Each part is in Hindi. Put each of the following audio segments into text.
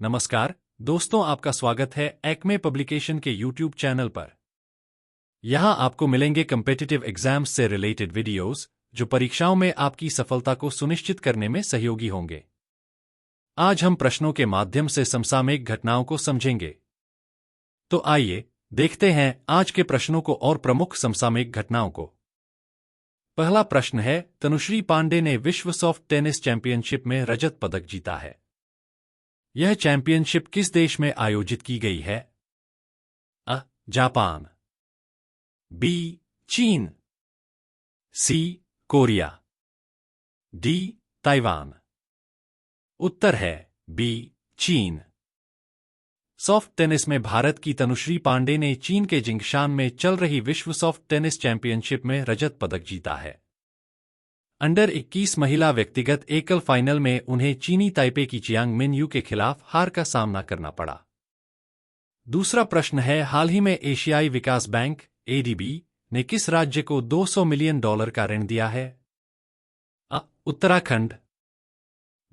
नमस्कार दोस्तों, आपका स्वागत है एक्मे पब्लिकेशन के यूट्यूब चैनल पर। यहां आपको मिलेंगे कम्पिटिटिव एग्जाम्स से रिलेटेड वीडियोस जो परीक्षाओं में आपकी सफलता को सुनिश्चित करने में सहयोगी होंगे। आज हम प्रश्नों के माध्यम से समसामयिक घटनाओं को समझेंगे। तो आइए देखते हैं आज के प्रश्नों को और प्रमुख समसामयिक घटनाओं को। पहला प्रश्न है, तनुश्री पांडे ने विश्व सॉफ्ट टेनिस चैंपियनशिप में रजत पदक जीता है। यह चैंपियनशिप किस देश में आयोजित की गई है? अ. Japan, B. चीन, सी. Korea, D. ताइवान। उत्तर है बी. चीन। सॉफ्ट टेनिस में भारत की तनुश्री पांडे ने चीन के जिंगशान में चल रही विश्व सॉफ्ट टेनिस चैंपियनशिप में रजत पदक जीता है। अंडर 21 महिला व्यक्तिगत एकल फाइनल में उन्हें चीनी ताइपे की चियांग मिन यू के खिलाफ हार का सामना करना पड़ा। दूसरा प्रश्न है, हाल ही में एशियाई विकास बैंक एडीबी ने किस राज्य को $200 मिलियन का ऋण दिया है? अ. उत्तराखंड,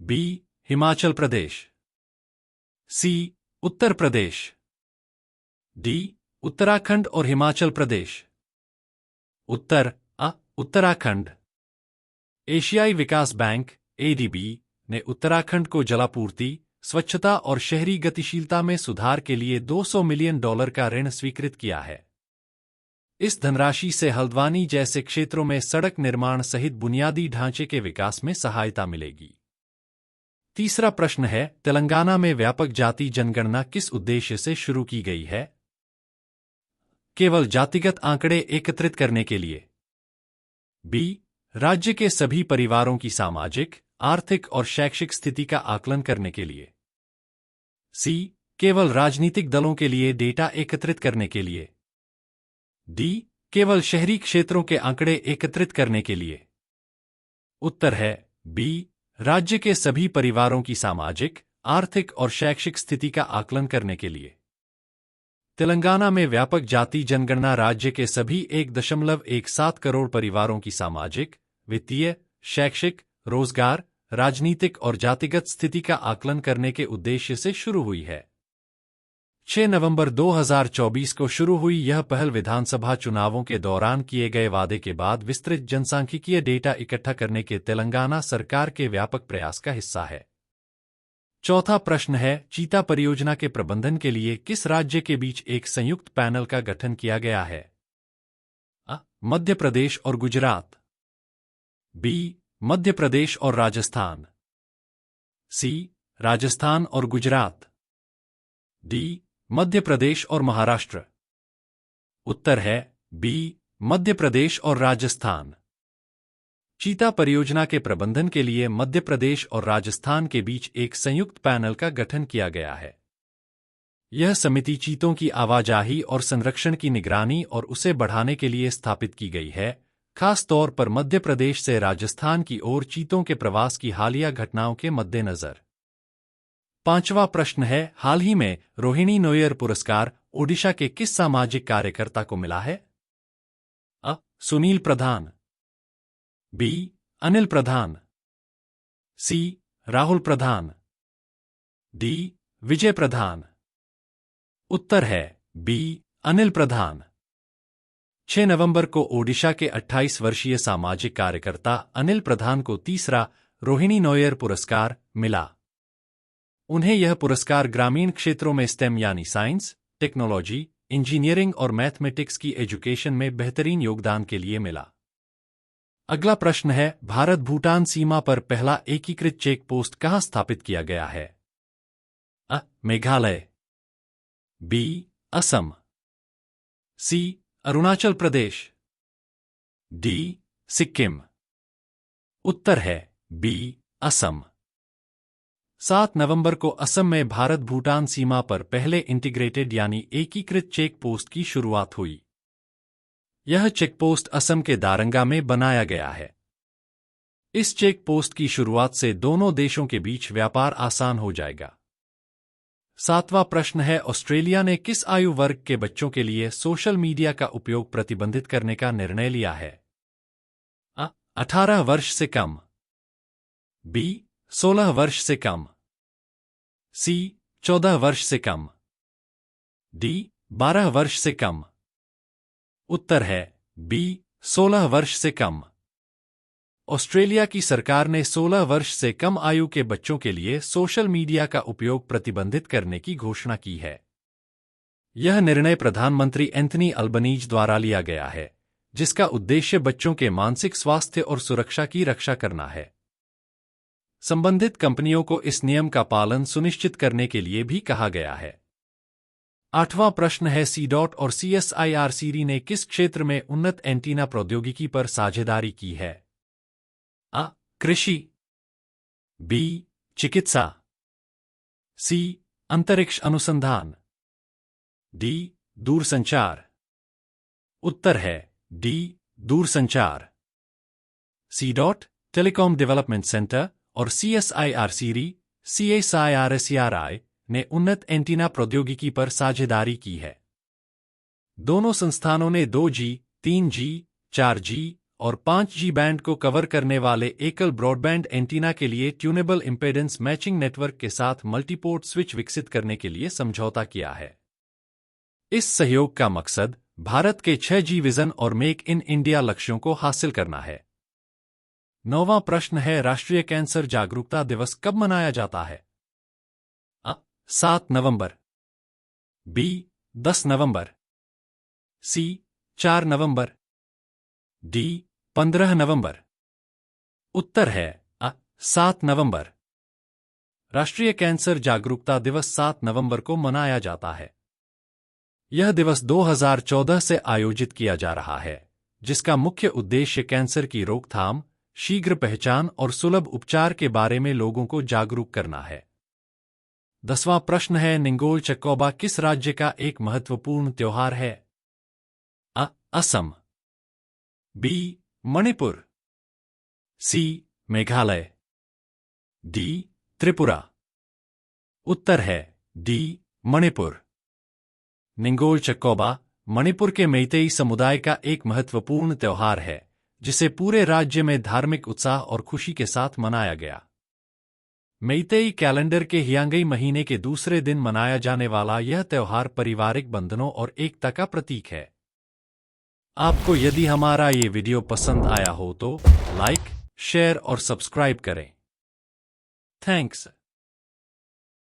बी. हिमाचल प्रदेश, सी. उत्तर प्रदेश, डी. उत्तराखंड और हिमाचल प्रदेश। उत्तर अ. उत्तराखंड। एशियाई विकास बैंक एडीबी ने उत्तराखंड को जलापूर्ति, स्वच्छता और शहरी गतिशीलता में सुधार के लिए $200 मिलियन का ऋण स्वीकृत किया है। इस धनराशि से हल्द्वानी जैसे क्षेत्रों में सड़क निर्माण सहित बुनियादी ढांचे के विकास में सहायता मिलेगी। तीसरा प्रश्न है, तेलंगाना में व्यापक जाति जनगणना किस उद्देश्य से शुरू की गई है? केवल जातिगत आंकड़े एकत्रित करने के लिए, बी. राज्य के सभी परिवारों की सामाजिक, आर्थिक और शैक्षिक स्थिति का आकलन करने के लिए, सी. केवल राजनीतिक दलों के लिए डेटा एकत्रित करने के लिए, डी. केवल शहरी क्षेत्रों के आंकड़े एकत्रित करने के लिए। उत्तर है बी. राज्य के सभी परिवारों की सामाजिक, आर्थिक और शैक्षिक स्थिति का आकलन करने के लिए। तेलंगाना में व्यापक जाति जनगणना राज्य के सभी 1.17 करोड़ परिवारों की सामाजिक, वित्तीय, शैक्षिक, रोजगार, राजनीतिक और जातिगत स्थिति का आकलन करने के उद्देश्य से शुरू हुई है। 6 नवंबर 2024 को शुरू हुई यह पहल विधानसभा चुनावों के दौरान किए गए वादे के बाद विस्तृत जनसांख्यिकीय डेटा इकट्ठा करने के तेलंगाना सरकार के व्यापक प्रयास का हिस्सा है। चौथा प्रश्न है, चीता परियोजना के प्रबंधन के लिए किस राज्य के बीच एक संयुक्त पैनल का गठन किया गया है? अ. मध्य प्रदेश और गुजरात, बी. मध्य प्रदेश और राजस्थान, सी. राजस्थान और गुजरात, डी. मध्य प्रदेश और महाराष्ट्र। उत्तर है बी. मध्य प्रदेश और राजस्थान। चीता परियोजना के प्रबंधन के लिए मध्य प्रदेश और राजस्थान के बीच एक संयुक्त पैनल का गठन किया गया है। यह समिति चीतों की आवाजाही और संरक्षण की निगरानी और उसे बढ़ाने के लिए स्थापित की गई है, खास तौर पर मध्य प्रदेश से राजस्थान की ओर चीतों के प्रवास की हालिया घटनाओं के मद्देनजर। पांचवा प्रश्न है, हाल ही में रोहिणी नोयर पुरस्कार ओडिशा के किस सामाजिक कार्यकर्ता को मिला है? अ. सुनील प्रधान, बी. अनिल प्रधान, सी. राहुल प्रधान, डी. विजय प्रधान। उत्तर है बी. अनिल प्रधान। 6 नवंबर को ओडिशा के 28 वर्षीय सामाजिक कार्यकर्ता अनिल प्रधान को तीसरा रोहिणी नोयर पुरस्कार मिला। उन्हें यह पुरस्कार ग्रामीण क्षेत्रों में स्टेम यानी साइंस, टेक्नोलॉजी, इंजीनियरिंग और मैथमेटिक्स की एजुकेशन में बेहतरीन योगदान के लिए मिला। अगला प्रश्न है, भारत भूटान सीमा पर पहला एकीकृत चेक पोस्ट कहां स्थापित किया गया है? अ. मेघालय, बी. असम, सी. अरुणाचल प्रदेश, डी. सिक्किम। उत्तर है बी. असम। 7 नवंबर को असम में भारत भूटान सीमा पर पहले इंटीग्रेटेड यानी एकीकृत चेक पोस्ट की शुरुआत हुई। यह चेकपोस्ट असम के दारंगा में बनाया गया है। इस चेक पोस्ट की शुरुआत से दोनों देशों के बीच व्यापार आसान हो जाएगा। 7वां प्रश्न है, ऑस्ट्रेलिया ने किस आयु वर्ग के बच्चों के लिए सोशल मीडिया का उपयोग प्रतिबंधित करने का निर्णय लिया है? अ. 18 वर्ष से कम, बी. 16 वर्ष से कम, सी. 14 वर्ष से कम। डी 12 वर्ष से कम। उत्तर है बी 16 वर्ष से कम। ऑस्ट्रेलिया की सरकार ने 16 वर्ष से कम आयु के बच्चों के लिए सोशल मीडिया का उपयोग प्रतिबंधित करने की घोषणा की है। यह निर्णय प्रधानमंत्री एंथनी अल्बनीज द्वारा लिया गया है, जिसका उद्देश्य बच्चों के मानसिक स्वास्थ्य और सुरक्षा की रक्षा करना है। संबंधित कंपनियों को इस नियम का पालन सुनिश्चित करने के लिए भी कहा गया है। 8वां प्रश्न है C.DOT और CSIRO ने किस क्षेत्र में उन्नत एंटीना प्रौद्योगिकी पर साझेदारी की है? अ. कृषि, बी. चिकित्सा, सी. अंतरिक्ष अनुसंधान, डी. दूरसंचार। उत्तर है डी. दूरसंचार। C.DOT टेलीकॉम डेवलपमेंट सेंटर और CSIRO ने उन्नत एंटीना प्रौद्योगिकी पर साझेदारी की है। दोनों संस्थानों ने 2G, 3G, 4G और 5G बैंड को कवर करने वाले एकल ब्रॉडबैंड एंटीना के लिए ट्यूनेबल इंपेडेंस मैचिंग नेटवर्क के साथ मल्टीपोर्ट स्विच विकसित करने के लिए समझौता किया है। इस सहयोग का मकसद भारत के 6G विजन और मेक इन इंडिया लक्ष्यों को हासिल करना है। 9वां प्रश्न है राष्ट्रीय कैंसर जागरूकता दिवस कब मनाया जाता है? अ. 7 नवंबर, बी. 10 नवंबर, सी. 4 नवंबर, डी. 15 नवंबर। उत्तर है अ. 7 नवंबर। राष्ट्रीय कैंसर जागरूकता दिवस 7 नवंबर को मनाया जाता है। यह दिवस 2014 से आयोजित किया जा रहा है, जिसका मुख्य उद्देश्य कैंसर की रोकथाम, शीघ्र पहचान और सुलभ उपचार के बारे में लोगों को जागरूक करना है। 10वां प्रश्न है निंगोल चक्कोबा किस राज्य का एक महत्वपूर्ण त्योहार है? अ. असम, बी. मणिपुर, सी. मेघालय, डी. त्रिपुरा। उत्तर है डी. मणिपुर। निंगोल चक्कोबा मणिपुर के मेइतेई समुदाय का एक महत्वपूर्ण त्योहार है, जिसे पूरे राज्य में धार्मिक उत्साह और खुशी के साथ मनाया गया। मेइतेई कैलेंडर के हियांगई महीने के दूसरे दिन मनाया जाने वाला यह त्योहार पारिवारिक बंधनों और एकता का प्रतीक है। आपको यदि हमारा ये वीडियो पसंद आया हो तो लाइक, शेयर और सब्सक्राइब करें। थैंक्स।